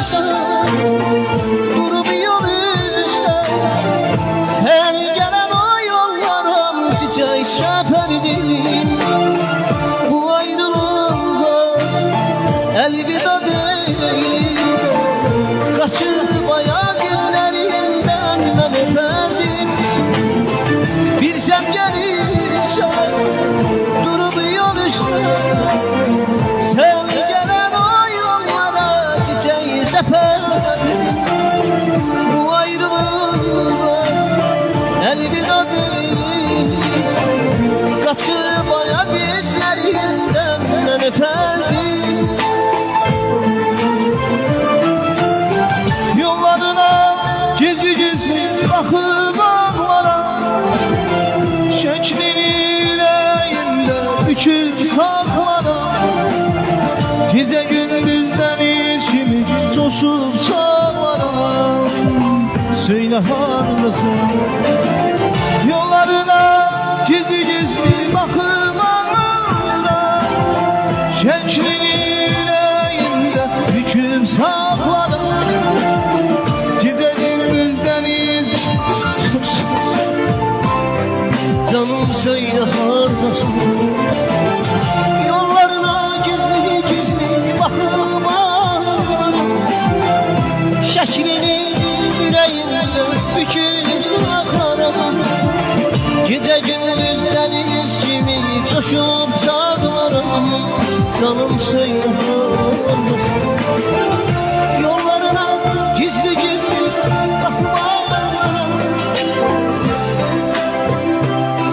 insan durup yol üstte. Sen gelen o yollarım çiçek seferdim. Bu ayrılığa elveda değil, kaçıp ayak izlerinden ben öperdim. Bir sen gelirsen durup yol üstte. Sen gelen o yollara çiçeği seferdim. Bu ayrılığa elveda değil, kaçıp ayak izlerinden ben öperdim. Yollarına gizli gizli bakıp ağlara, şeklini yüreğimde büküp saklara. Gece gündüz deniz gibi coşup sağlara. Söyle haklısın. Yollarına gizli gizli bakıp ağlara, şeklini yüreğimde büküp saklara. Gece gündüz deniz canım söyle haklısın. Yollarına gizli gizli bakıp ağlara, şeklini yüreğimde büküp saklara. Gece gündüz deniz gibi coşup sağlara. Canım söyle haklısın.